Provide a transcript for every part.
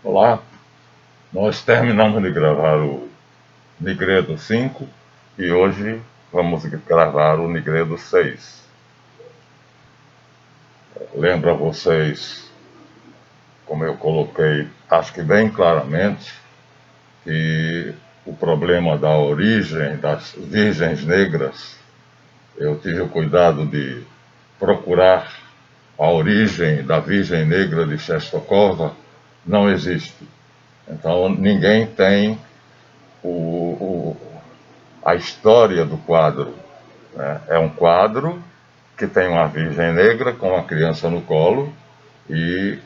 Olá, nós terminamos de gravar o Nigredo 5 e hoje vamos gravar o Nigredo 6. Lembro a vocês, como eu coloquei, acho que bem claramente, que o problema da origem das virgens negras, eu tive o cuidado de procurar a origem da Virgem Negra de Czestochowa, não existe. Então ninguém tem a história do quadro. Né? É um quadro que tem uma Virgem Negra com uma criança no colo e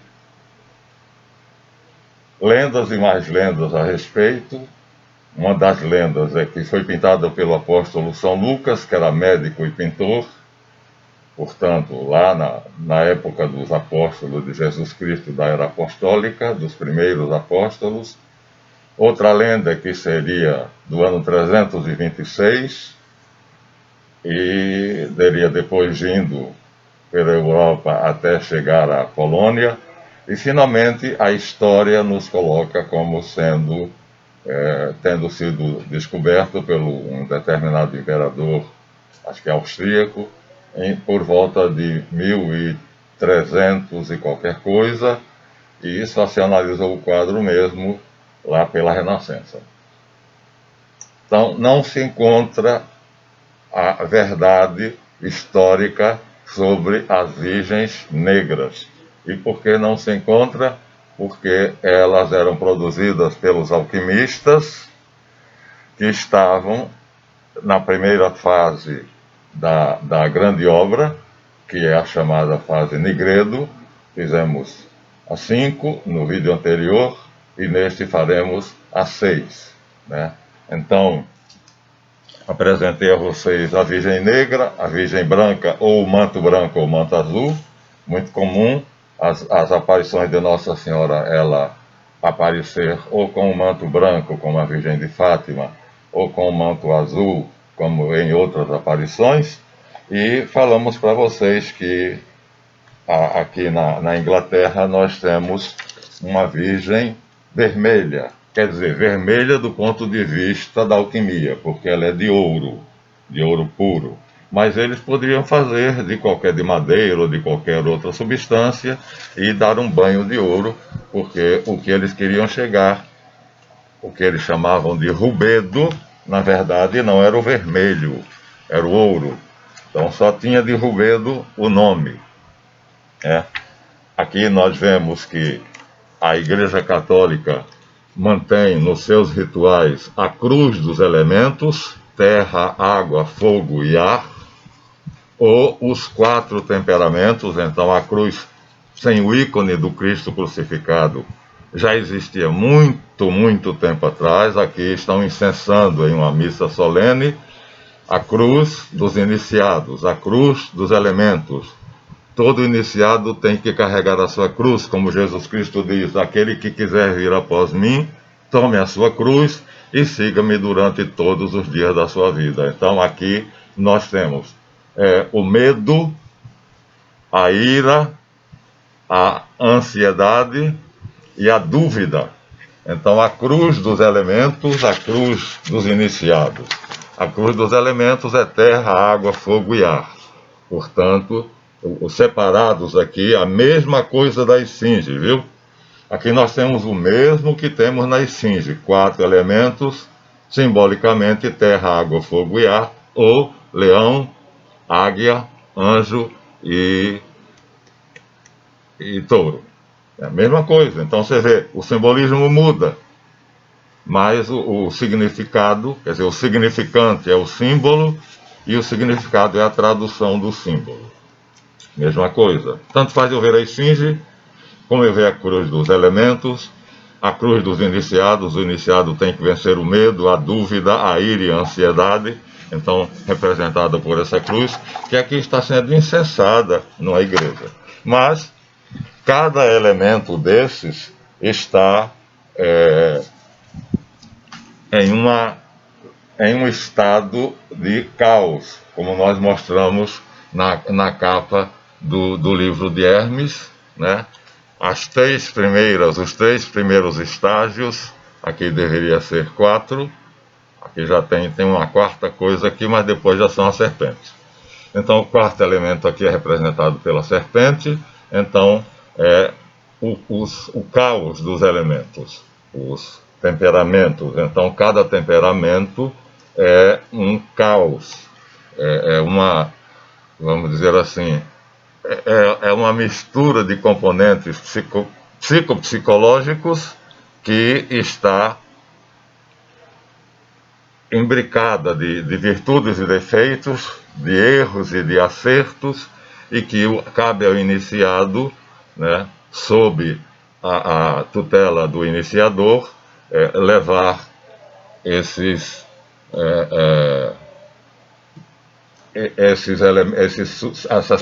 lendas e mais lendas a respeito. Uma das lendas é que foi pintada pelo apóstolo São Lucas, que era médico e pintor, portanto, lá na época dos apóstolos de Jesus Cristo, da era apostólica, dos primeiros apóstolos. Outra lenda que seria do ano 326 e teria depois indo pela Europa até chegar à Polônia. E finalmente a história nos coloca como tendo sido descoberto por um determinado imperador, acho que austríaco, por volta de 1300 e qualquer coisa, e isso se analisou o quadro mesmo lá pela Renascença. Então não se encontra a verdade histórica sobre as virgens negras. E por que não se encontra? Porque elas eram produzidas pelos alquimistas que estavam na primeira fase da grande obra, que é a chamada fase Nigredo. Fizemos a 5 no vídeo anterior e neste faremos a 6. Né? Então, apresentei a vocês a Virgem Negra, a Virgem Branca, ou o manto branco ou o manto azul, muito comum as aparições de Nossa Senhora, ela aparecer ou com o manto branco, como a Virgem de Fátima, ou com o manto azul, como em outras aparições, e falamos para vocês que aqui na Inglaterra nós temos uma Virgem vermelha, quer dizer, vermelha do ponto de vista da alquimia, porque ela é de ouro puro. Mas eles poderiam fazer de madeira ou de qualquer outra substância e dar um banho de ouro, porque o que eles queriam chegar, o que eles chamavam de rubedo, na verdade não era o vermelho, era o ouro. Então só tinha de rubedo o nome. Aqui nós vemos que a Igreja Católica mantém nos seus rituais a cruz dos elementos, terra, água, fogo e ar, ou os 4 temperamentos. Então a cruz sem o ícone do Cristo crucificado já existia muito tempo atrás. Aqui estão incensando em uma missa solene a cruz dos iniciados, a cruz dos elementos. Todo iniciado tem que carregar a sua cruz, como Jesus Cristo diz: aquele que quiser vir após mim, tome a sua cruz e siga-me durante todos os dias da sua vida. Então aqui nós temos o medo, a ira, a ansiedade e a dúvida. Então a cruz dos elementos, a cruz dos iniciados. A cruz dos elementos é terra, água, fogo e ar. Portanto, os separados aqui, a mesma coisa da esfinge, viu? Aqui nós temos o mesmo que temos na esfinge, 4 elementos, simbolicamente terra, água, fogo e ar, ou leão, águia, anjo e touro. É a mesma coisa. Então você vê, o simbolismo muda, mas o significado, quer dizer, o significante é o símbolo e o significado é a tradução do símbolo. Mesma coisa. Tanto faz eu ver a esfinge, como eu ver a cruz dos elementos, a cruz dos iniciados. O iniciado tem que vencer o medo, a dúvida, a ira e a ansiedade, então representada por essa cruz, que aqui está sendo incensada na igreja. Mas cada elemento desses está em um estado de caos, como nós mostramos na capa do livro de Hermes, né? os 3 primeiros estágios, aqui deveria ser 4, aqui já tem uma quarta coisa aqui, mas depois já são as serpentes. Então o quarto elemento aqui é representado pela serpente, então é o caos dos elementos, os temperamentos. Então cada temperamento é um caos, vamos dizer assim, é uma mistura de componentes psicopsicológicos que está imbricada de virtudes e defeitos, de erros e de acertos, e que cabe ao iniciado, né, sob a tutela do iniciador, levar essas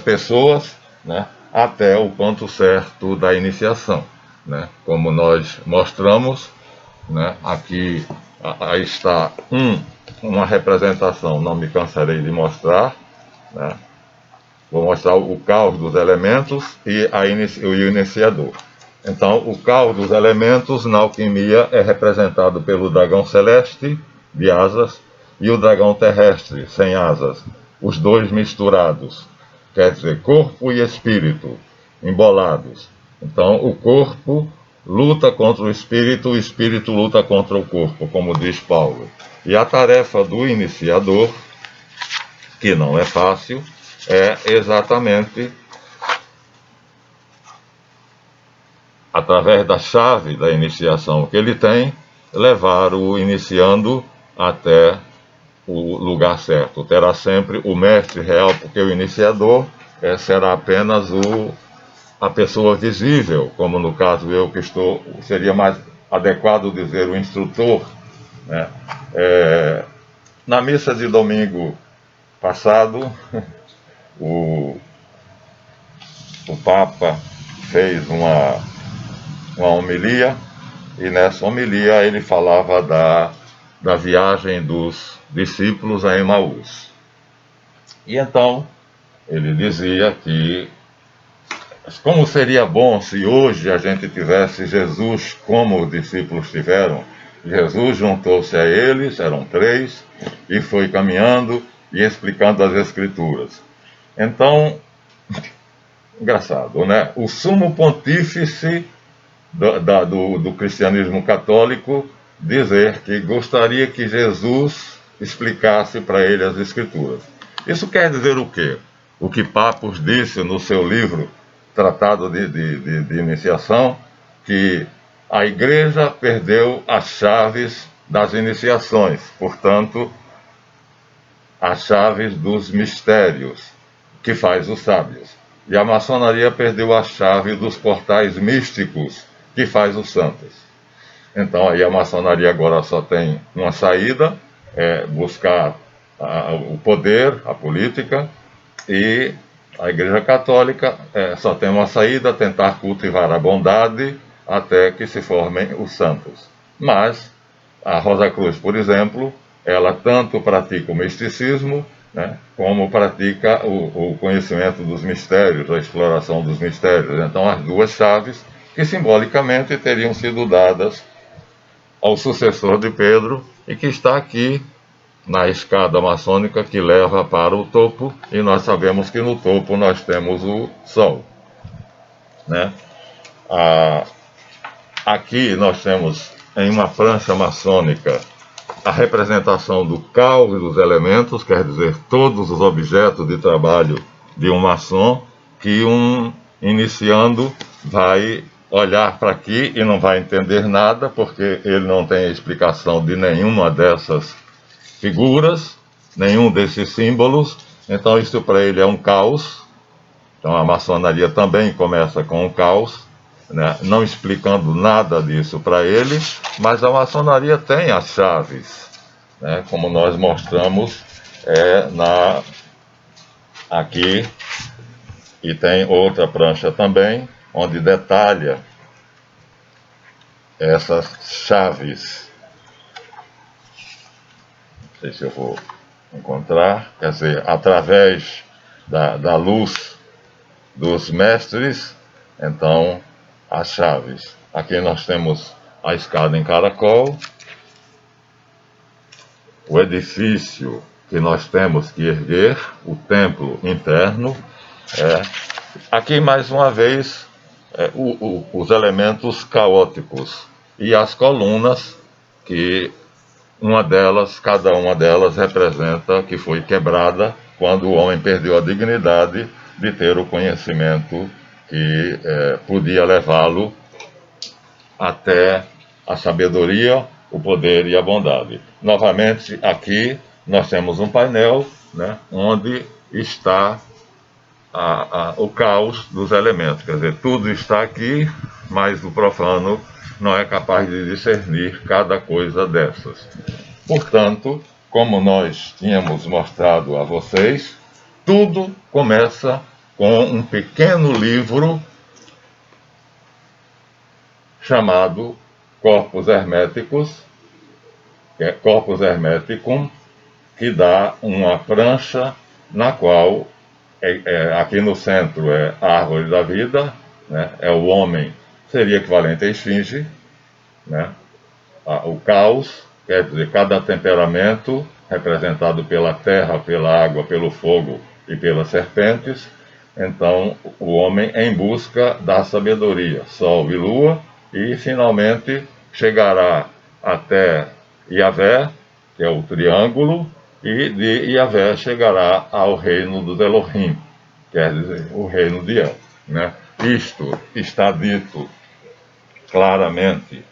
pessoas, né, até o ponto certo da iniciação, né? Como nós mostramos, né, aqui está uma representação, não me cansarei de mostrar, né? Vou mostrar o caos dos elementos e o iniciador. Então, o caos dos elementos na alquimia é representado pelo dragão celeste, de asas, e o dragão terrestre, sem asas, os dois misturados, quer dizer, corpo e espírito, embolados. Então, o corpo luta contra o espírito luta contra o corpo, como diz Paulo. E a tarefa do iniciador, que não é fácil, é exatamente, através da chave da iniciação que ele tem, levar o iniciando até o lugar certo. Terá sempre o mestre real, porque o iniciador será apenas a pessoa visível, como no caso eu que estou, seria mais adequado dizer o instrutor, né? Na missa de domingo passado, o Papa fez uma homilia, e nessa homilia ele falava da viagem dos discípulos a Emaús. E então ele dizia que como seria bom se hoje a gente tivesse Jesus como os discípulos tiveram. Jesus juntou-se a eles, eram 3, e foi caminhando e explicando as Escrituras. Então, engraçado, né? O sumo pontífice do cristianismo católico dizer que gostaria que Jesus explicasse para ele as Escrituras. Isso quer dizer o quê? O que Papos disse no seu livro Tratado de Iniciação, que a Igreja perdeu as chaves das iniciações, portanto, as chaves dos mistérios, que faz os sábios. E a maçonaria perdeu a chave dos portais místicos, que faz os santos. Então aí a maçonaria agora só tem uma saída, buscar o poder, a política, e a Igreja Católica só tem uma saída, tentar cultivar a bondade até que se formem os santos. Mas a Rosa Cruz, por exemplo, ela tanto pratica o misticismo, né, como pratica o conhecimento dos mistérios, a exploração dos mistérios. Então as duas chaves que simbolicamente teriam sido dadas ao sucessor de Pedro e que está aqui na escada maçônica que leva para o topo, e nós sabemos que no topo nós temos o Sol, né? Aqui nós temos em uma prancha maçônica a representação do caos e dos elementos, quer dizer, todos os objetos de trabalho de um maçom, que um iniciando vai olhar para aqui e não vai entender nada, porque ele não tem explicação de nenhuma dessas figuras, nenhum desses símbolos, então isso para ele é um caos. Então a maçonaria também começa com um caos, né, não explicando nada disso para ele, mas a maçonaria tem as chaves, né, como nós mostramos aqui, e tem outra prancha também, onde detalha essas chaves. Não sei se eu vou encontrar, quer dizer, através da luz dos mestres, então as chaves. Aqui nós temos a escada em caracol, o edifício que nós temos que erguer, o templo interno. Aqui, mais uma vez, os elementos caóticos e as colunas, que cada uma delas representa que foi quebrada quando o homem perdeu a dignidade de ter o conhecimento que podia levá-lo até a sabedoria, o poder e a bondade. Novamente, aqui nós temos um painel, né, onde está o caos dos elementos. Quer dizer, tudo está aqui, mas o profano não é capaz de discernir cada coisa dessas. Portanto, como nós tínhamos mostrado a vocês, tudo começa com um pequeno livro chamado Corpus Hermeticus, que é Corpus Hermeticum, que dá uma prancha na qual, aqui no centro é a árvore da vida, né? É o homem, seria equivalente à esfinge, né? O caos, quer dizer, cada temperamento representado pela terra, pela água, pelo fogo e pelas serpentes. Então, o homem em busca da sabedoria, sol e lua, e finalmente chegará até Yahvé, que é o triângulo, e de Yahvé chegará ao reino dos Elohim, quer dizer, o reino de El, né? Isto está dito claramente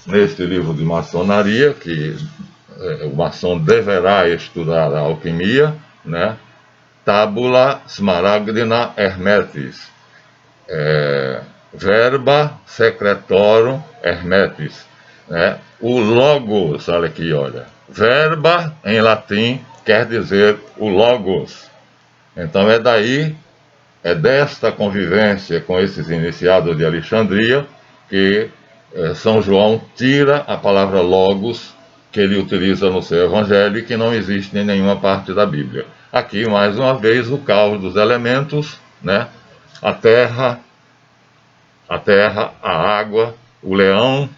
neste livro de maçonaria, que o maçom deverá estudar a alquimia, né? Tabula Smaragdina Hermetis, Verba Secretorum Hermetis, né? O Logos, olha aqui, olha. Verba, em latim, quer dizer o Logos. Então é desta convivência com esses iniciados de Alexandria que São João tira a palavra Logos, que ele utiliza no seu evangelho e que não existe em nenhuma parte da Bíblia. Aqui, mais uma vez, o caos dos elementos, né? A terra, a água, o leão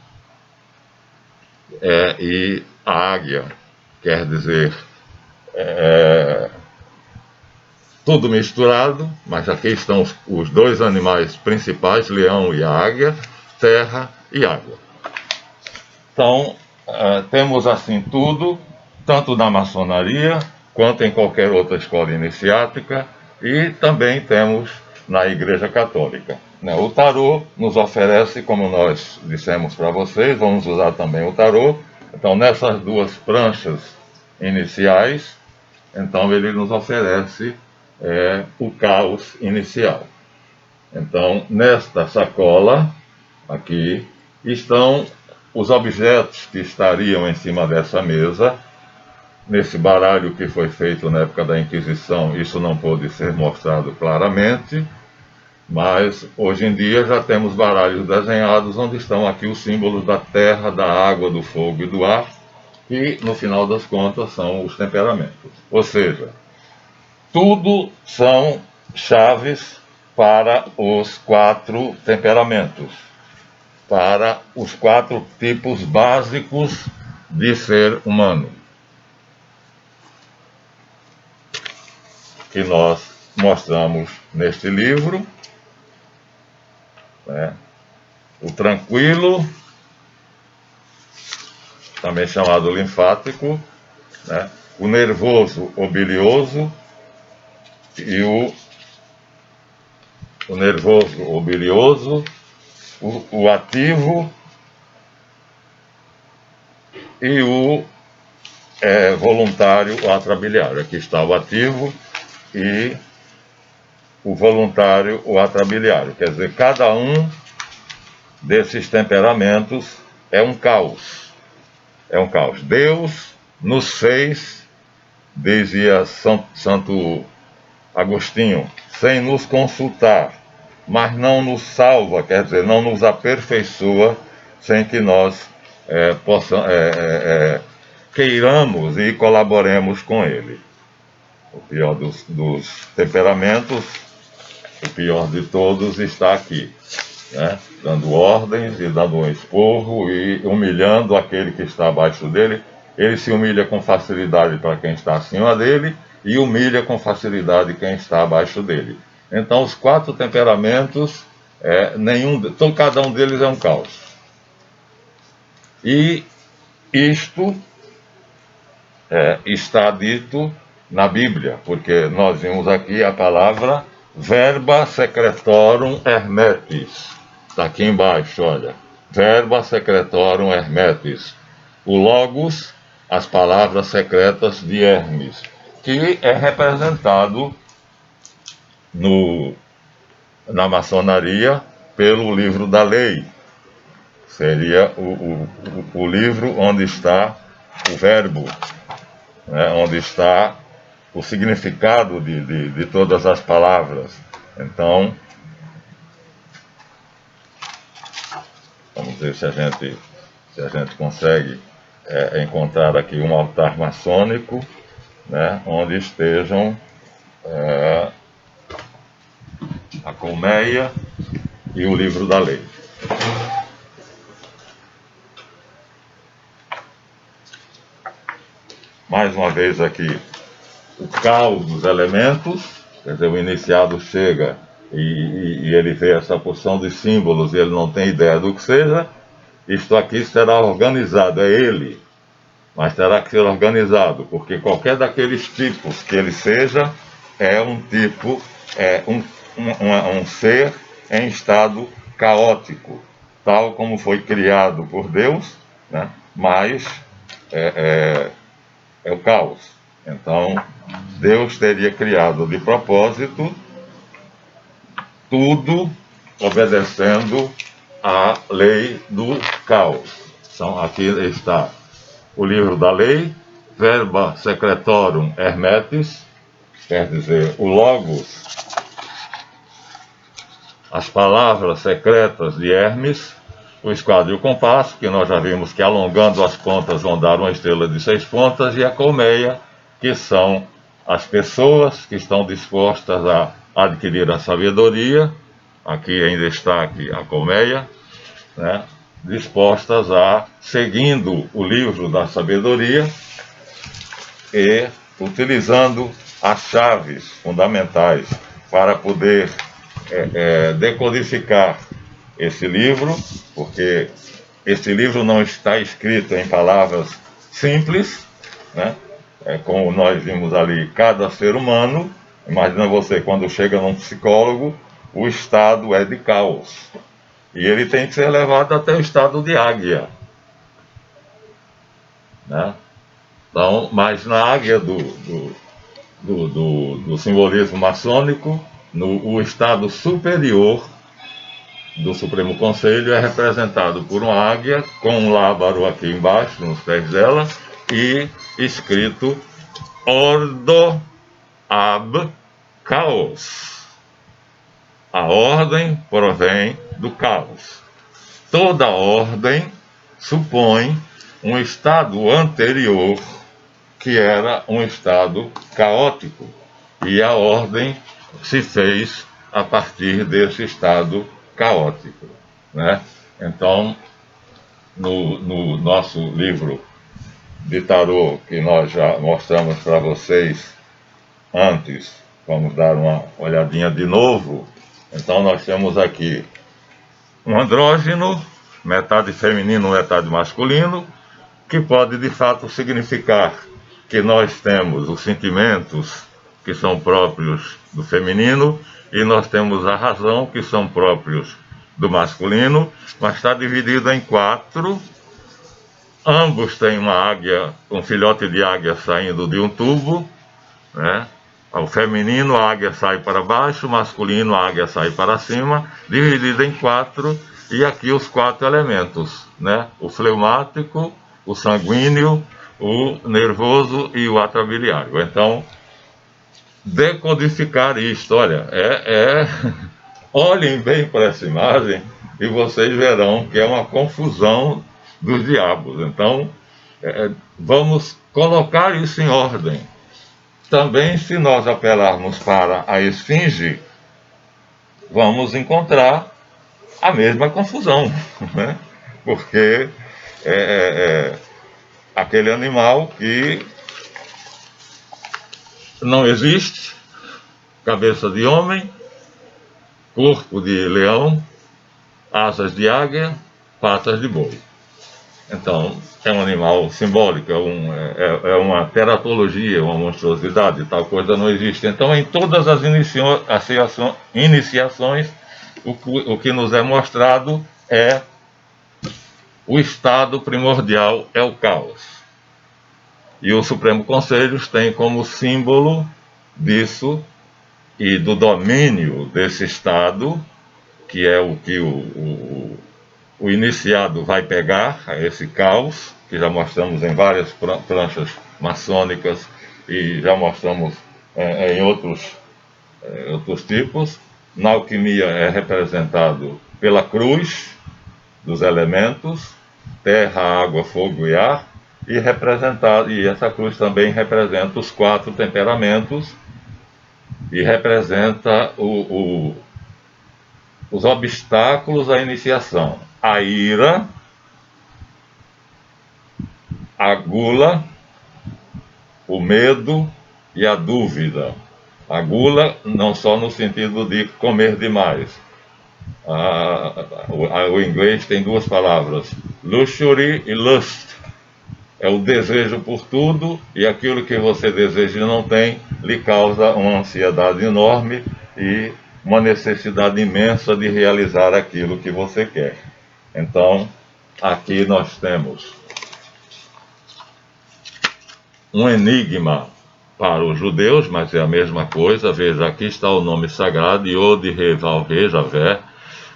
e a águia. Quer dizer, tudo misturado, mas aqui estão os dois animais principais, leão e a águia, terra e água. Então, temos assim tudo, tanto na maçonaria, quanto em qualquer outra escola iniciática, e também temos na Igreja Católica. O tarô nos oferece, como nós dissemos para vocês, vamos usar também o tarô. Então, nessas duas pranchas iniciais, então ele nos oferece o caos inicial. Então, nesta sacola, aqui, estão os objetos que estariam em cima dessa mesa. Nesse baralho que foi feito na época da Inquisição, isso não pôde ser mostrado claramente, mas hoje em dia já temos baralhos desenhados onde estão aqui os símbolos da terra, da água, do fogo e do ar, que no final das contas são os temperamentos. Ou seja, tudo são chaves para os 4 temperamentos, para os 4 tipos básicos de ser humano, que nós mostramos neste livro, né? O tranquilo, também chamado linfático, né? O nervoso ou bilioso, e o nervoso ou bilioso, o ativo e o voluntário ou atrabiliário. Aqui está o ativo e o voluntário ou atrabiliário. Quer dizer, cada um desses temperamentos é um caos. É um caos. Deus nos fez, dizia Santo Agostinho, sem nos consultar, mas não nos salva, quer dizer, não nos aperfeiçoa sem que nós queiramos e colaboremos com Ele. O pior dos temperamentos o pior de todos está aqui, né? Dando ordens e dando um esporro e humilhando aquele que está abaixo dele. Ele se humilha com facilidade para quem está acima dele e humilha com facilidade quem está abaixo dele. Então, os 4 temperamentos, cada um deles é um caos. E isto está dito na Bíblia, porque nós vimos aqui a palavra verba secretorum hermetis. Está aqui embaixo, olha. Verba secretorum hermetis. O logos, as palavras secretas de Hermes, que é representado na maçonaria pelo livro da lei. Seria o livro onde está o verbo, né, onde está o significado de todas as palavras. Então, vamos ver se a gente consegue encontrar aqui um altar maçônico, né, onde estejam a colmeia e o livro da lei. Mais uma vez aqui, o caos dos elementos, quer dizer, o iniciado chega e ele vê essa porção de símbolos e ele não tem ideia do que seja. Isto aqui será organizado, é ele, mas terá que ser organizado, porque qualquer daqueles tipos que ele seja, é um tipo, um ser em estado caótico, tal como foi criado por Deus, né? Mas é o caos. Então, Deus teria criado de propósito tudo obedecendo à lei do caos. Então, aqui está o livro da lei, verba secretorum hermetis, quer dizer, o logos, as palavras secretas de Hermes, o esquadro e o compasso, que nós já vimos que alongando as pontas vão dar uma estrela de 6 pontas, e a colmeia, que são as pessoas que estão dispostas a adquirir a sabedoria, aqui em destaque a colmeia, né, dispostas a, seguindo o livro da sabedoria e utilizando as chaves fundamentais para poder decodificar esse livro, porque esse livro não está escrito em palavras simples, né? Como nós vimos ali, cada ser humano, imagina você, quando chega num psicólogo, o estado é de caos. E ele tem que ser levado até o estado de águia, né? Então, mas na águia do simbolismo maçônico, o estado superior do Supremo Conselho é representado por uma águia com um lábaro aqui embaixo, nos pés dela, e escrito Ordo ab Caos. A ordem provém do caos. Toda ordem supõe um estado anterior que era um estado caótico, e a ordem se fez a partir desse estado caótico, né? Então, no nosso livro de tarô, que nós já mostramos para vocês antes, vamos dar uma olhadinha de novo. Então, nós temos aqui um andrógeno, metade feminino, metade masculino, que pode de fato significar que nós temos os sentimentos que são próprios do feminino e nós temos a razão, que são próprios do masculino, mas está dividido em 4. Ambos têm uma águia, um filhote de águia saindo de um tubo, né? O feminino, a águia sai para baixo, o masculino, a águia sai para cima, dividido em 4, e aqui os 4 elementos, né? O fleumático, o sanguíneo, o nervoso e o atrabiliário. Então, decodificar isto, olha, olhem bem para essa imagem e vocês verão que é uma confusão dos diabos. Então, vamos colocar isso em ordem. Também, se nós apelarmos para a esfinge, vamos encontrar a mesma confusão, né? Porque aquele animal que não existe, cabeça de homem, corpo de leão, asas de águia, patas de boi. Então, é um animal simbólico, é uma teratologia, uma monstruosidade, tal coisa não existe. Então, em todas as iniciações, o que nos é mostrado é o estado primordial, é o caos. E o Supremo Conselho tem como símbolo disso e do domínio desse estado, que é o que o iniciado vai pegar, a esse caos, que já mostramos em várias pranchas maçônicas e já mostramos em outros tipos. Na alquimia é representado pela cruz dos elementos, terra, água, fogo e ar, e essa cruz também representa os 4 temperamentos e representa os obstáculos à iniciação: a ira, a gula, o medo e a dúvida. A gula não só no sentido de comer demais. O inglês tem 2 palavras, luxury e lust. É o desejo por tudo, e aquilo que você deseja e não tem lhe causa uma ansiedade enorme e uma necessidade imensa de realizar aquilo que você quer. Então, aqui nós temos um enigma para os judeus, mas é a mesma coisa. Veja, aqui está o nome sagrado, Yod-He-Vav-He, Javé.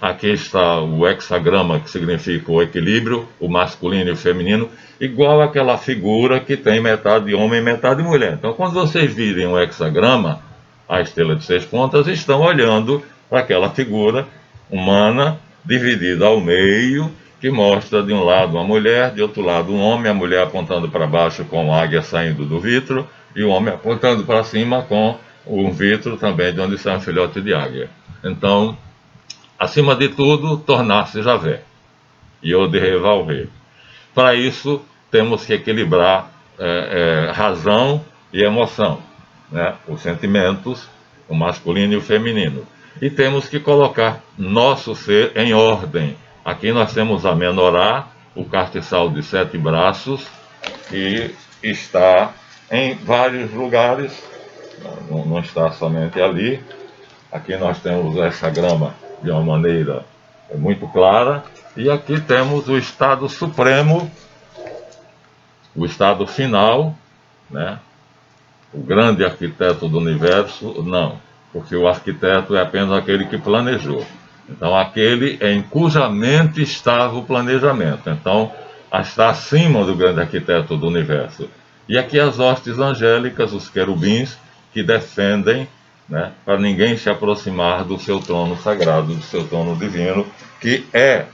Aqui está o hexagrama, que significa o equilíbrio, o masculino e o feminino, igual àquela figura que tem metade homem e metade mulher. Então, quando vocês virem o hexagrama, a estrela de 6 pontas, estão olhando para aquela figura humana dividida ao meio, que mostra de um lado uma mulher, de outro lado um homem, a mulher apontando para baixo com a águia saindo do vitro, e o homem apontando para cima com um vitro também de onde sai um filhote de águia. Então, acima de tudo, tornar-se Javé, Yod-He-Vav-He. Para isso, temos que equilibrar razão e emoção, né? Os sentimentos, o masculino e o feminino. E temos que colocar nosso ser em ordem. Aqui nós temos a menorá, o castiçal de 7 braços, que está em vários lugares, não está somente ali. Aqui nós temos o hexagrama de uma maneira muito clara, e aqui temos o estado supremo, o estado final, né? O grande arquiteto do universo, não, porque o arquiteto é apenas aquele que planejou. Então, aquele em cuja mente estava o planejamento. Então, está acima do grande arquiteto do universo. E aqui as hostes angélicas, os querubins, que defendem, né, para ninguém se aproximar do seu trono sagrado, do seu trono divino, que é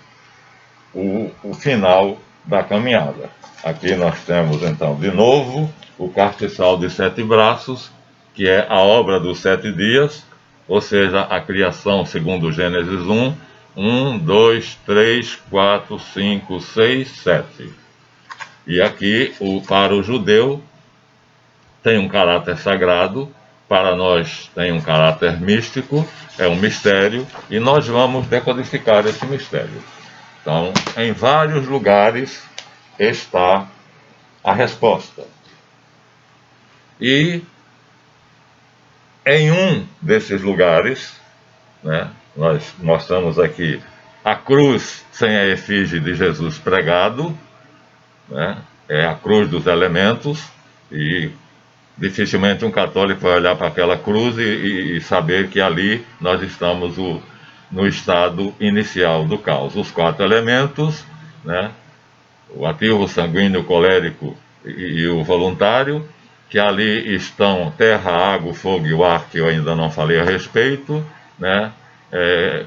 o final da caminhada. Aqui nós temos, então, de novo, o castiçal de 7 braços, que é a obra dos 7 dias, ou seja, a criação segundo Gênesis 1, 1, 2, 3, 4, 5, 6, 7. E aqui, para o judeu, tem um caráter sagrado, para nós tem um caráter místico, é um mistério, e nós vamos decodificar esse mistério. Então, em vários lugares está a resposta. E em um desses lugares, né, nós mostramos aqui a cruz sem a efígie de Jesus pregado, né, é a cruz dos elementos, e dificilmente um católico vai olhar para aquela cruz e saber que ali nós estamos no estado inicial do caos. Os 4 elementos, né, o ativo, o sanguíneo, o colérico e o voluntário, que ali estão terra, água, fogo e o ar, que eu ainda não falei a respeito, né,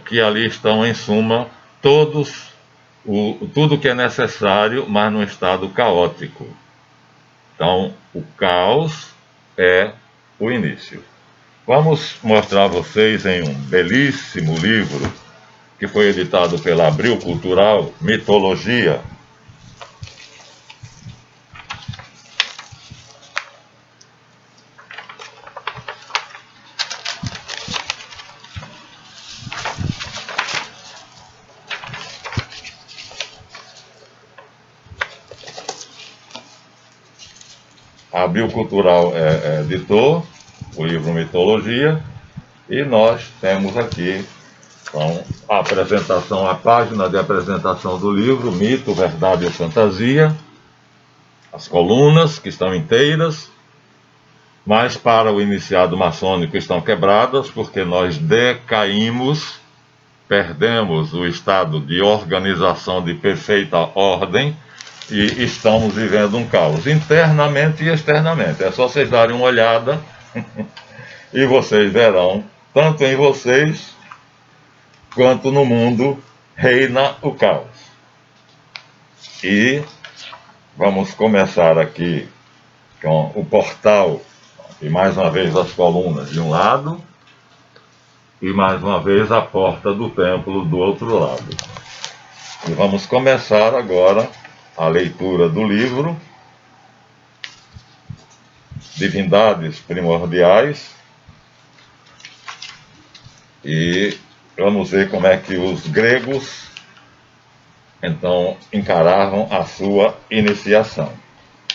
que ali estão, em suma, tudo que é necessário, mas num estado caótico. Então, o caos é o início. Vamos mostrar a vocês em um belíssimo livro que foi editado pela Abril Cultural, Mitologia. A Abril Cultural editou o livro Mitologia e nós temos aqui então, a apresentação, a página de apresentação do livro, Mito, Verdade e Fantasia, as colunas que estão inteiras, mas para o iniciado maçônico estão quebradas, porque nós decaímos, perdemos o estado de organização de perfeita ordem e estamos vivendo um caos, internamente e externamente. É só vocês darem uma olhada e vocês verão, tanto em vocês quanto no mundo reina o caos. E vamos começar aqui com o portal, e mais uma vez as colunas de um lado, e mais uma vez a porta do templo do outro lado. E vamos começar agora a leitura do livro Divindades Primordiais, e vamos ver como é que os gregos, então, encaravam a sua iniciação,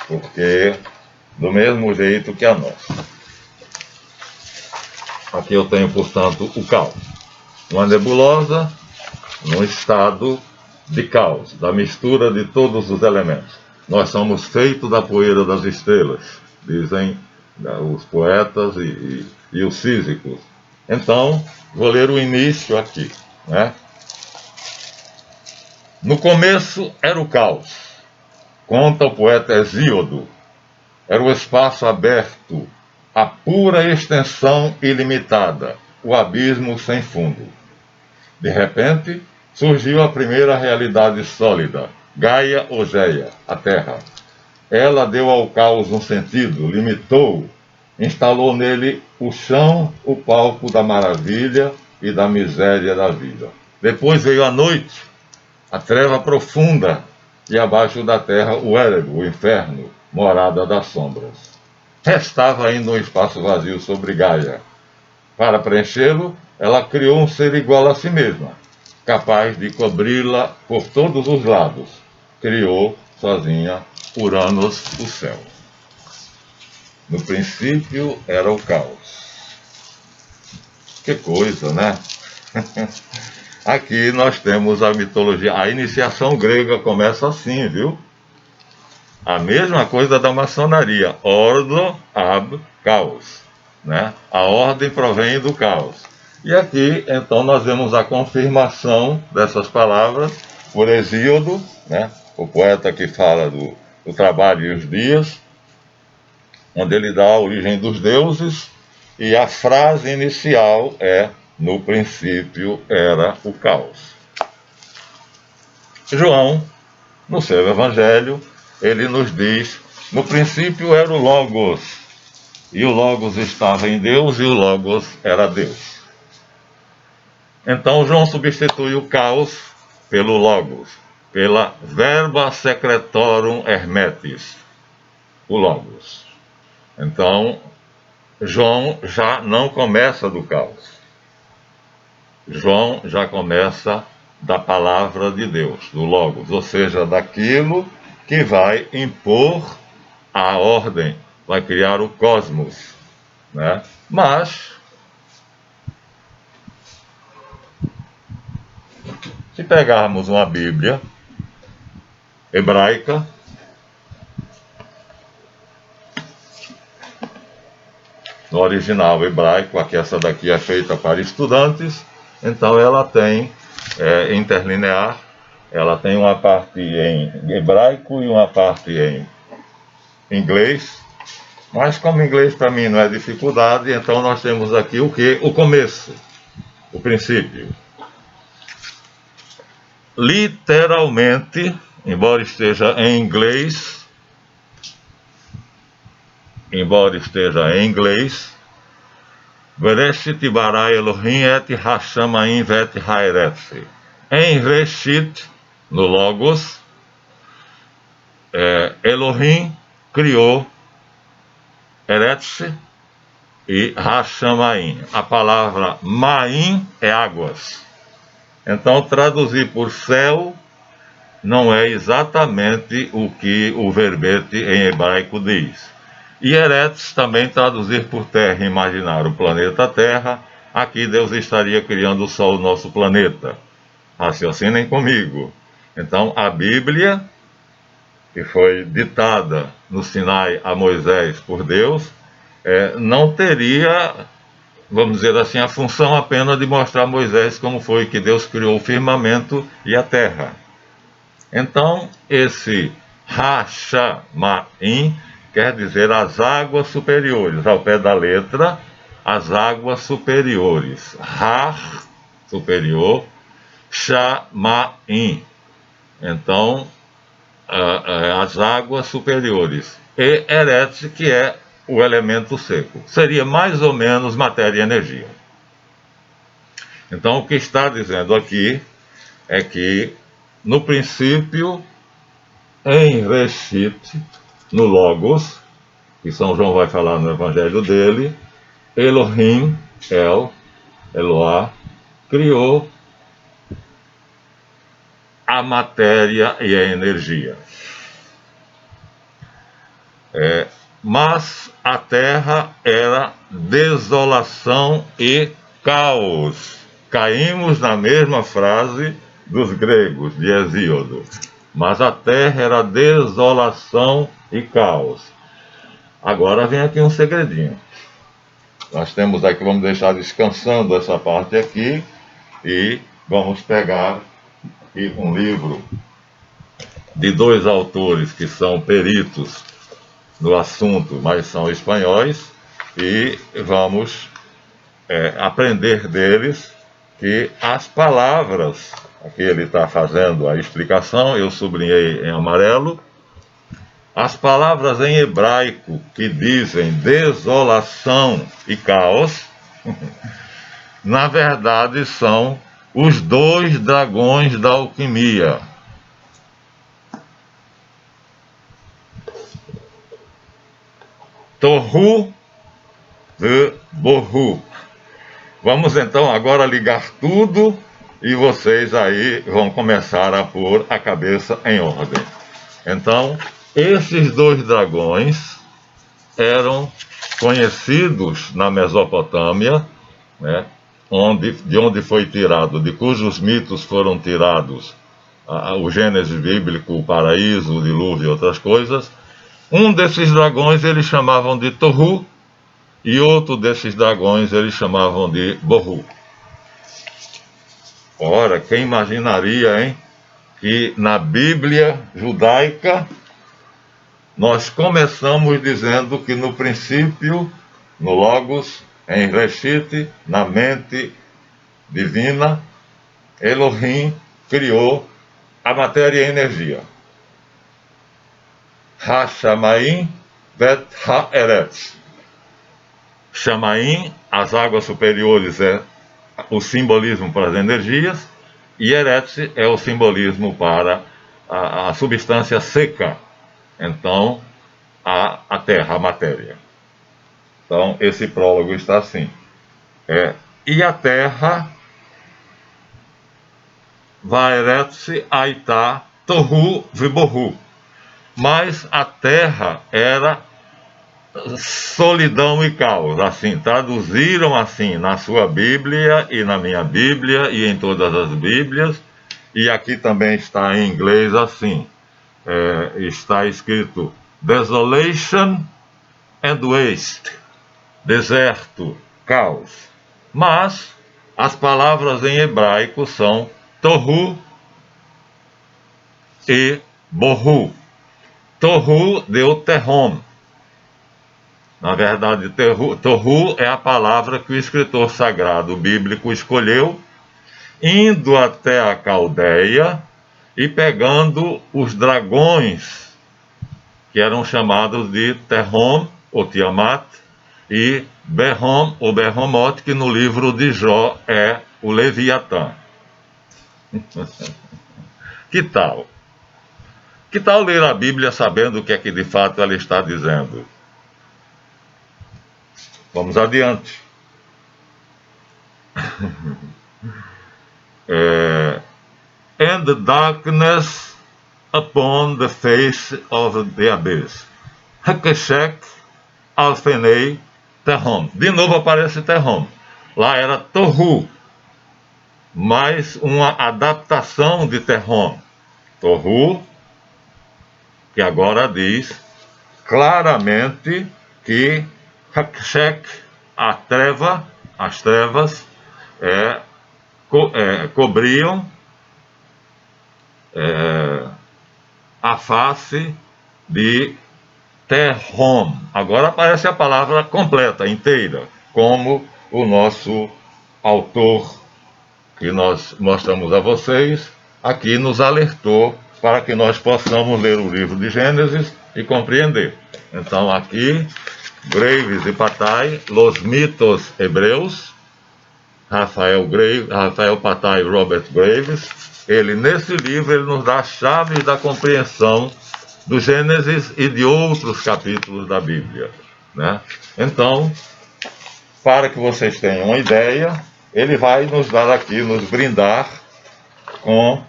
porque do mesmo jeito que a nossa. Aqui eu tenho, portanto, o caos. Uma nebulosa num estado de caos, da mistura de todos os elementos. Nós somos feitos da poeira das estrelas, dizem os poetas e os físicos. Então, vou ler o início aqui, né? No começo era o caos, conta o poeta Hesíodo. Era o espaço aberto, a pura extensão ilimitada, o abismo sem fundo. De repente, surgiu a primeira realidade sólida, Gaia ou Geia, a Terra. Ela deu ao caos um sentido, limitou, instalou nele o chão, o palco da maravilha e da miséria da vida. Depois veio a noite, a treva profunda, e abaixo da terra o Érego, o inferno, morada das sombras. Restava ainda um espaço vazio sobre Gaia. Para preenchê-lo, ela criou um ser igual a si mesma, capaz de cobri-la por todos os lados. Criou, sozinha, Uranus, o céu. No princípio era o caos. Que coisa, né? Aqui nós temos a mitologia. A iniciação grega começa assim, viu? A mesma coisa da maçonaria. Ordo ab caos, né? A ordem provém do caos. E aqui, então, nós vemos a confirmação dessas palavras por Hesíodo, né? O poeta que fala do trabalho e os dias, onde ele dá a origem dos deuses, e a frase inicial é: no princípio era o caos. João, no seu evangelho, ele nos diz: no princípio era o Logos, e o Logos estava em Deus, e o Logos era Deus. Então João substitui o caos pelo Logos, pela verba secretorum hermetis, o Logos. Então, João já não começa do caos. João já começa da palavra de Deus, do Logos, ou seja, daquilo que vai impor a ordem, vai criar o cosmos, né? Mas, se pegarmos uma Bíblia hebraica, no original hebraico, aqui essa daqui é feita para estudantes, então ela tem interlinear, ela tem uma parte em hebraico e uma parte em inglês, mas como inglês para mim não é dificuldade, então nós temos aqui o que? O começo, o princípio. Literalmente, embora esteja em inglês, Bereshit bara Elohim et hashamayim vet haeretz. Em Reshit, no Logos, Elohim criou Eretz e Hashamayim. A palavra Maim é águas. Então, traduzir por céu não é exatamente o que o verbete em hebraico diz. E Eretz também traduzir por terra, imaginar o planeta Terra. Aqui Deus estaria criando o Sol, nosso planeta. Raciocinem comigo. Então, a Bíblia, que foi ditada no Sinai a Moisés por Deus, não teria, vamos dizer assim, a função apenas de mostrar a Moisés como foi que Deus criou o firmamento e a terra. Então, esse Hashamayim quer dizer as águas superiores, ao pé da letra, as águas superiores. Har, superior, Shamayim. Então, as águas superiores. E Eretz, que é o elemento seco. Seria mais ou menos matéria e energia. Então, o que está dizendo aqui é que, no princípio, em Reshit, no Logos, que São João vai falar no evangelho dele, Elohim, Eloá, criou a matéria e a energia. Mas a terra era desolação e caos. Caímos na mesma frase dos gregos, de Hesíodo. Mas a terra era desolação e caos. Agora vem aqui um segredinho. Nós temos aqui, vamos deixar descansando essa parte aqui e vamos pegar aqui um livro de dois autores que são peritos no assunto, mas são espanhóis, e vamos aprender deles que as palavras, aqui ele está fazendo a explicação, eu sublinhei em amarelo, as palavras em hebraico que dizem desolação e caos, na verdade são os dois dragões da alquimia. Tohu e Bohu. Vamos então agora ligar tudo e vocês aí vão começar a pôr a cabeça em ordem. Então, esses dois dragões eram conhecidos na Mesopotâmia, né, de onde foi tirado, de cujos mitos foram tirados o Gênesis bíblico, o paraíso, o dilúvio e outras coisas. Um desses dragões eles chamavam de Tohu e outro desses dragões eles chamavam de Bohu. Ora, quem imaginaria, hein, que na Bíblia judaica nós começamos dizendo que no princípio, no Logos, em Reshit, na mente divina, Elohim criou a matéria e a energia. Hashamayim vet haeretz. Shamayim, as águas superiores, é o simbolismo para as energias, e Eretz é o simbolismo para a substância seca. Então, a terra, a matéria. Então, esse prólogo está assim. E a terra, Vaeretz aitá tohu vibohu. Mas a terra era solidão e caos, assim, traduziram assim na sua Bíblia e na minha Bíblia e em todas as Bíblias, e aqui também está em inglês assim, está escrito desolation and waste, deserto, caos, mas as palavras em hebraico são tohu e bohu. Tohu deu terrom. Na verdade, Tohu é a palavra que o escritor sagrado bíblico escolheu, indo até a Caldeia e pegando os dragões, que eram chamados de Terrom, ou Tiamat, e Behom, ou Behemoth, que no livro de Jó é o Leviatã. Que tal? Que tal ler a Bíblia sabendo o que é que de fato ela está dizendo? Vamos adiante. And the darkness upon the face of the abyss. Hakeshek, Alfenei, Terrom. De novo aparece Terrom. Lá era Torru, mais uma adaptação de Terrom. Torru, que agora diz claramente que Hakeshek, a treva, as trevas, cobriam a face de Terrom. Agora aparece a palavra completa, inteira, como o nosso autor, que nós mostramos a vocês, aqui nos alertou para que nós possamos ler o livro de Gênesis e compreender. Então aqui, Graves e Patai, Los Mitos Hebreus, Rafael Patai e Robert Graves, nesse livro, ele nos dá as chaves da compreensão do Gênesis e de outros capítulos da Bíblia, né? Então, para que vocês tenham uma ideia, ele vai nos dar aqui, nos brindar com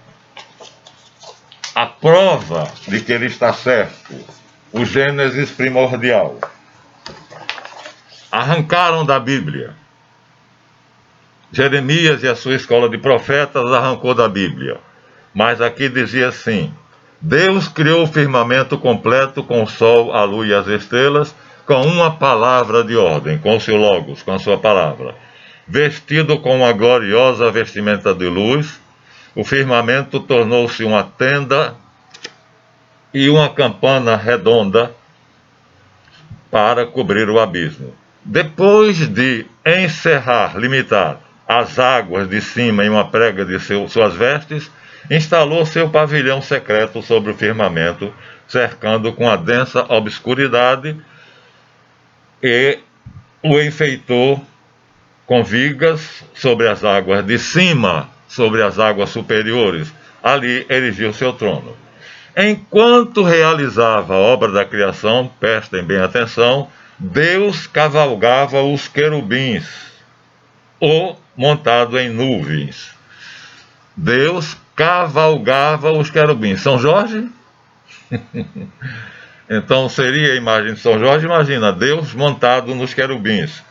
a prova de que ele está certo, o Gênesis primordial. Arrancaram da Bíblia. Jeremias e a sua escola de profetas arrancou da Bíblia. Mas aqui dizia assim: Deus criou o firmamento completo com o sol, a lua e as estrelas, com uma palavra de ordem, com o seu logos, com a sua palavra. Vestido com uma gloriosa vestimenta de luz, o firmamento tornou-se uma tenda e uma campana redonda para cobrir o abismo. Depois de encerrar, limitar as águas de cima em uma prega de suas vestes, instalou seu pavilhão secreto sobre o firmamento, cercando com a densa obscuridade, e o enfeitou com vigas sobre as águas de cima, sobre as águas superiores. Ali erigiu seu trono. Enquanto realizava a obra da criação, prestem bem atenção, Deus cavalgava os querubins, ou montado em nuvens. Deus cavalgava os querubins. São Jorge? Então seria a imagem de São Jorge. Imagina, Deus montado nos querubins,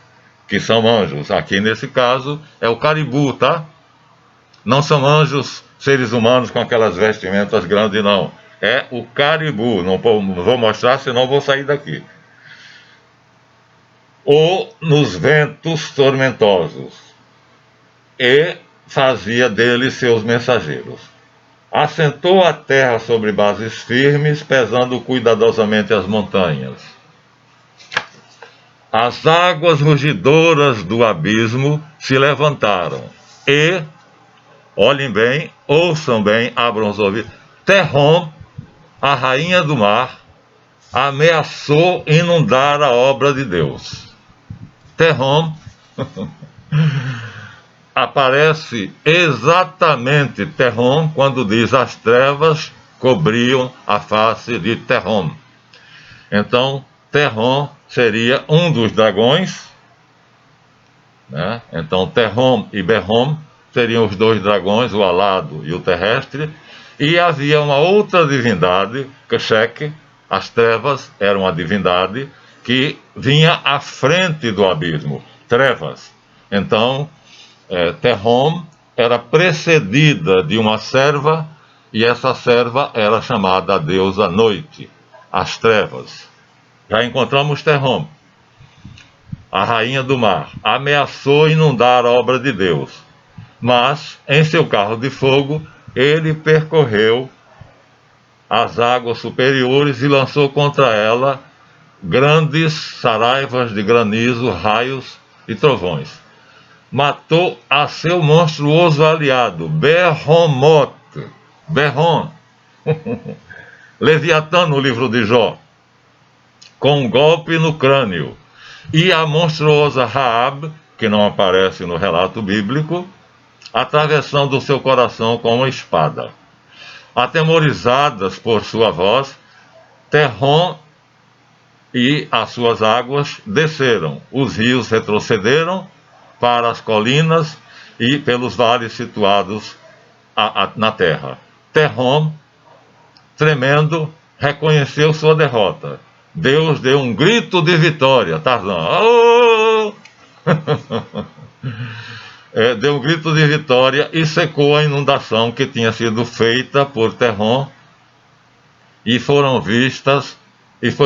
que são anjos. Aqui nesse caso é o caribu, tá? Não são anjos, seres humanos com aquelas vestimentas grandes, não. É o caribu. Não vou mostrar, senão vou sair daqui. Ou nos ventos tormentosos, e fazia deles seus mensageiros. Assentou a terra sobre bases firmes, pesando cuidadosamente as montanhas. As águas rugidoras do abismo se levantaram e, olhem bem, ouçam bem, abram os ouvidos. Terrom, a rainha do mar, ameaçou inundar a obra de Deus. Terrom aparece exatamente Terrom quando diz as trevas cobriam a face de Terrom. Então, Terrom seria um dos dragões, né? Então, Terrom e Behom seriam os dois dragões, o alado e o terrestre, e havia uma outra divindade, Keshek, as trevas eram uma divindade que vinha à frente do abismo, trevas. Então, Terrom era precedida de uma serva, e essa serva era chamada a deusa noite, as trevas. Já encontramos Terrom, a rainha do mar, ameaçou inundar a obra de Deus, mas em seu carro de fogo ele percorreu as águas superiores e lançou contra ela grandes saraivas de granizo, raios e trovões. Matou a seu monstruoso aliado, Behemoth, Behom, Leviatã no livro de Jó, com um golpe no crânio, e a monstruosa Raab, que não aparece no relato bíblico, atravessando o seu coração com uma espada. Atemorizadas por sua voz, Terrom e as suas águas desceram, os rios retrocederam para as colinas e pelos vales situados na terra. Terrom, tremendo, reconheceu sua derrota. Deus deu um grito de vitória. Tarzan, oh! Deu um grito de vitória e secou a inundação que tinha sido feita por Terrom, e foi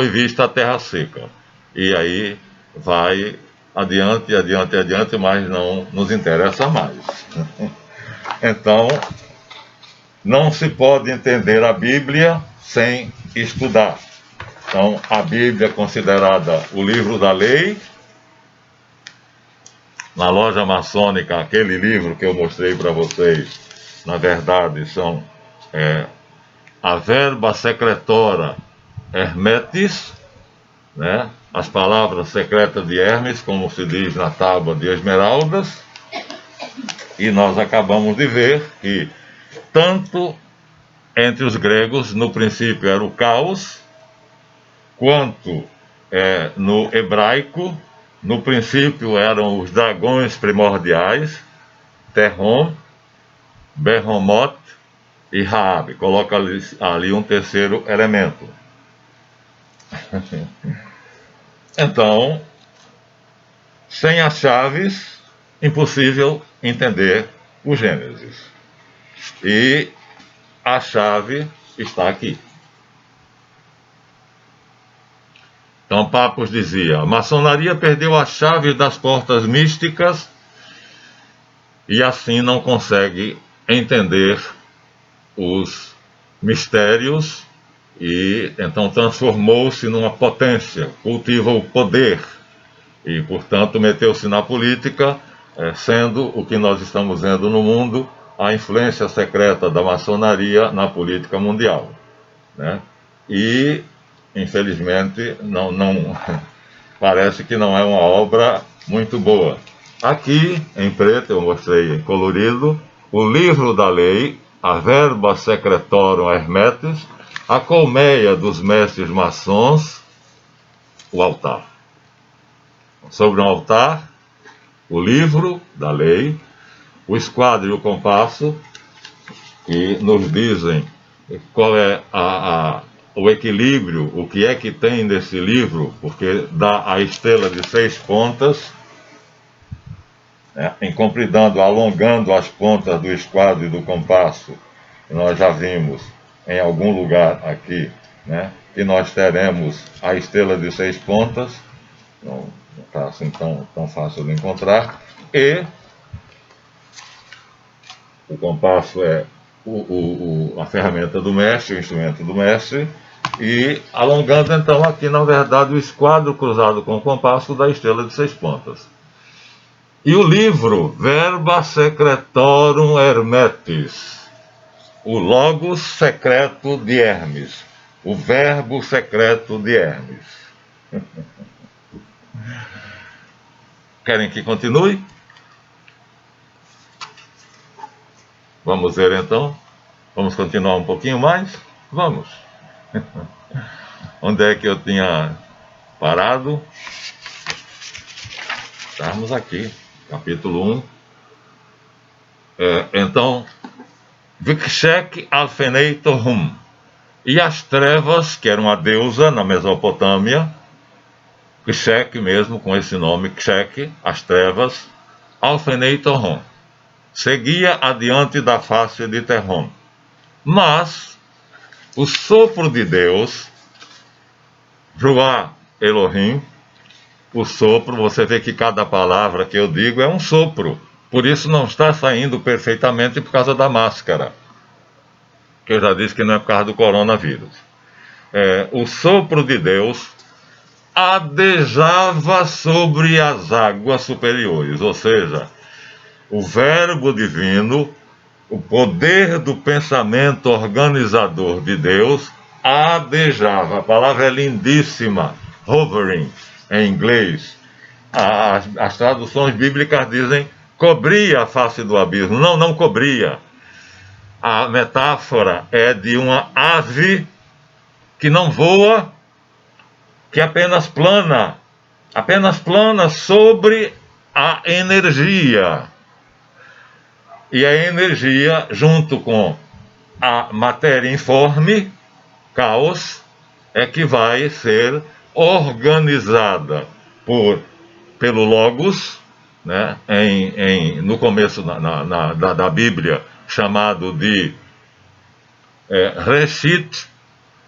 vista a terra seca. E aí vai adiante, mas não nos interessa mais. Então, não se pode entender a Bíblia sem estudar. Então, a Bíblia é considerada o livro da lei. Na loja maçônica, aquele livro que eu mostrei para vocês, na verdade, são a verba secretora Hermetis, né? As palavras secretas de Hermes, como se diz na tábua de Esmeraldas. E nós acabamos de ver que tanto entre os gregos, no princípio era o caos, quanto no hebraico, no princípio eram os dragões primordiais, Terrom, Berromot e Raab. Coloca ali um terceiro elemento. Então, sem as chaves, impossível entender o Gênesis. E a chave está aqui. Então, Papos dizia: a maçonaria perdeu a chave das portas místicas e assim não consegue entender os mistérios, e então transformou-se numa potência, cultiva o poder e, portanto, meteu-se na política, sendo o que nós estamos vendo no mundo, a influência secreta da maçonaria na política mundial, né? E, infelizmente, não parece que não é uma obra muito boa. Aqui, em preto, eu mostrei em colorido, o livro da lei, a verba secretorum Hermetis, a colmeia dos mestres maçons, o altar. Sobre um altar, o livro da lei, o esquadro e o compasso, que nos dizem qual é o equilíbrio, o que é que tem nesse livro, porque dá a estrela de 6 pontas, encompridando, alongando as pontas do esquadro e do compasso. Nós já vimos em algum lugar aqui, né, que nós teremos a estrela de 6 pontas, não está assim tão fácil de encontrar, e o compasso é a ferramenta do mestre, o instrumento do mestre, e alongando então aqui, na verdade, o esquadro cruzado com o compasso da estrela de 6 pontas. E o livro, Verba Secretorum Hermetis, o Logos secreto de Hermes, o verbo secreto de Hermes. Querem que continue? Vamos ver então? Vamos continuar um pouquinho mais? Vamos! Onde é que eu tinha parado? Estamos aqui, capítulo 1. Então, Vikshek Alfenei Tohum. E as trevas, que era uma deusa na Mesopotâmia, Kshek mesmo, com esse nome, Kshek, as trevas, Alfenei Tohum, seguia adiante da face de Terrom. Mas o sopro de Deus, Ruah Elohim, o sopro, você vê que cada palavra que eu digo é um sopro, por isso não está saindo perfeitamente por causa da máscara, que eu já disse que não é por causa do coronavírus. O sopro de Deus adejava sobre as águas superiores, ou seja, o verbo divino, o poder do pensamento organizador de Deus adejava. A palavra é lindíssima, hovering, em inglês. as traduções bíblicas dizem cobria a face do abismo. Não, não cobria. A metáfora é de uma ave que não voa, que apenas plana sobre a energia. E a energia, junto com a matéria informe, caos, é que vai ser organizada pelo Logos, né, no começo da Bíblia, chamado de Reshit,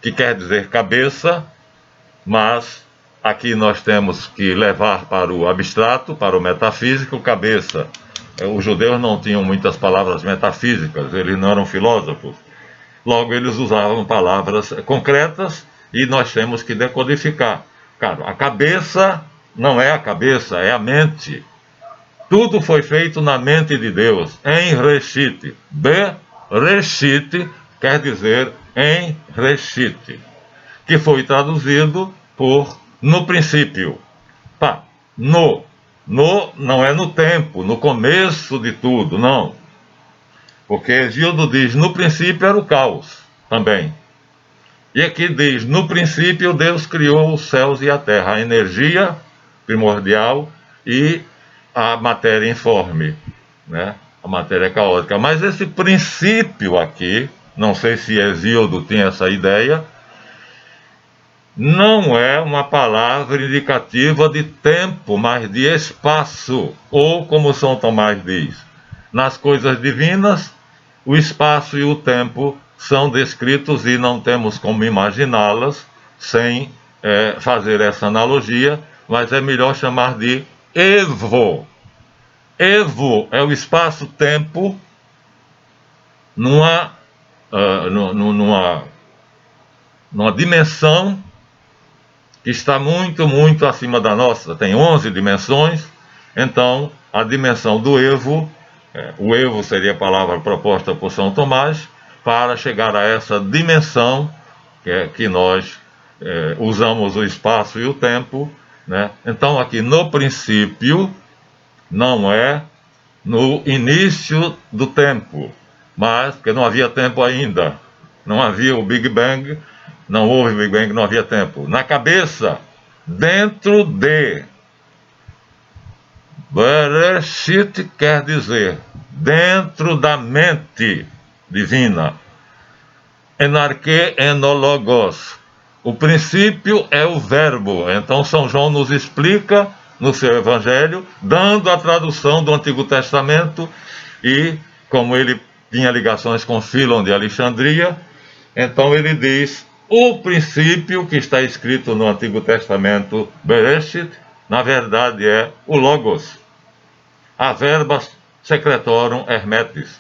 que quer dizer cabeça, mas aqui nós temos que levar para o abstrato, para o metafísico, cabeça. Os judeus não tinham muitas palavras metafísicas, eles não eram filósofos. Logo, eles usavam palavras concretas e nós temos que decodificar. Cara, a cabeça não é a cabeça, é a mente. Tudo foi feito na mente de Deus, em Reshit. Bereshit quer dizer em Reshit, que foi traduzido por no princípio. Tá, no não é no tempo, no começo de tudo, não. Porque Hesíodo diz, no princípio era o caos também. E aqui diz, no princípio Deus criou os céus e a terra, a energia primordial e a matéria informe, né? A matéria caótica. Mas esse princípio aqui, não sei se Hesíodo tinha essa ideia, não é uma palavra indicativa de tempo, mas de espaço. Ou, como São Tomás diz, nas coisas divinas, o espaço e o tempo são descritos e não temos como imaginá-las sem fazer essa analogia, mas é melhor chamar de evo. Evo é o espaço-tempo numa dimensão que está muito, muito acima da nossa. Tem 11 dimensões, então a dimensão do evo, o evo seria a palavra proposta por São Tomás, para chegar a essa dimensão que nós usamos o espaço e o tempo, né? Então aqui no princípio não é no início do tempo, mas porque não havia tempo ainda, não havia o Big Bang, não houve Big Bang, não havia tempo. Na cabeça, dentro de. Bereshit quer dizer dentro da mente divina. Enarque enologos. O princípio é o verbo. Então São João nos explica no seu Evangelho, dando a tradução do Antigo Testamento, e como ele tinha ligações com Fílon de Alexandria, então ele diz: o princípio que está escrito no Antigo Testamento, Bereshit, na verdade é o Logos. A verba secretorum Hermetis,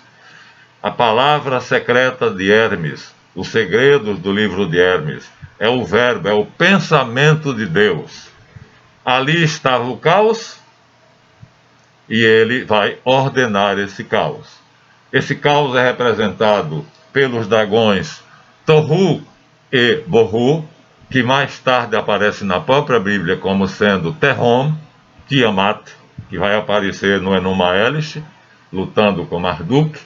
a palavra secreta de Hermes, os segredos do livro de Hermes, é o verbo, é o pensamento de Deus. Ali estava o caos e ele vai ordenar esse caos. Esse caos é representado pelos dragões Tohu e Bohu, que mais tarde aparece na própria Bíblia como sendo Terrom, Tiamat, que vai aparecer no Enuma Elish, lutando com Marduk.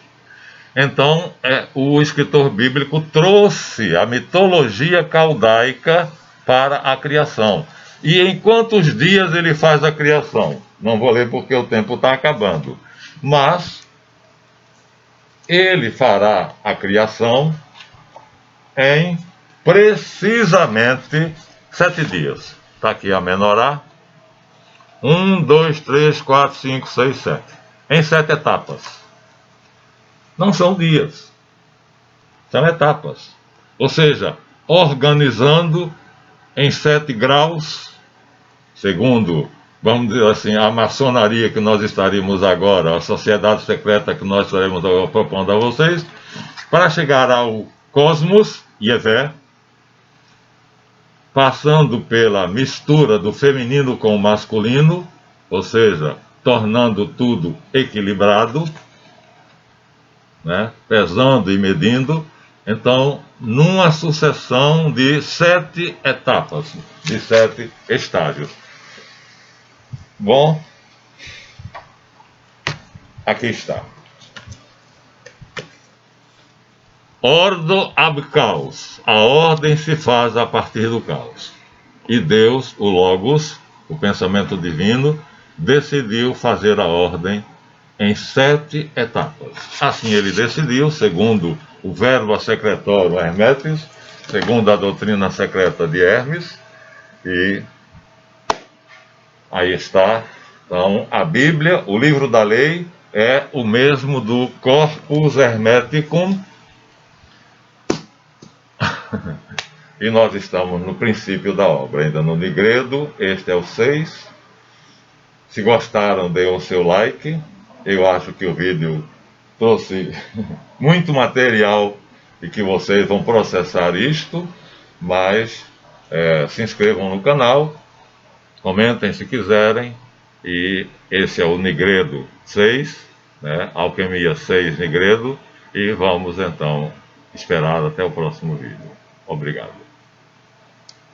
Então, o escritor bíblico trouxe a mitologia caldaica para a criação. E em quantos dias ele faz a criação? Não vou ler porque o tempo está acabando. Mas ele fará a criação em precisamente 7 dias. Está aqui a menorá. 1, 2, 3, 4, 5, 6, 7. Em 7 etapas. Não são dias. São etapas. Ou seja, organizando em 7 graus, segundo, vamos dizer assim, a maçonaria que nós estaríamos agora, a sociedade secreta que nós estaremos propondo a vocês, para chegar ao cosmos, Yevé, passando pela mistura do feminino com o masculino, ou seja, tornando tudo equilibrado, né? Pesando e medindo. Então, numa sucessão de 7 etapas, de 7 estágios. Bom, aqui está. Ordo ab caos. A ordem se faz a partir do caos. E Deus, o Logos, o pensamento divino, decidiu fazer a ordem em 7 etapas. Assim ele decidiu, segundo o verbo secretório Hermetis, segundo a doutrina secreta de Hermes, e aí está. Então, a Bíblia, o livro da lei, é o mesmo do Corpus Hermeticum, e nós estamos no princípio da obra, ainda no Nigredo. Este é o 6. Se gostaram, deem o seu like. Eu acho que o vídeo trouxe muito material e que vocês vão processar isto, mas se inscrevam no canal, comentem se quiserem, e esse é o Nigredo 6, né? Alquimia 6 Nigredo, e vamos então esperar até o próximo vídeo. Obrigado.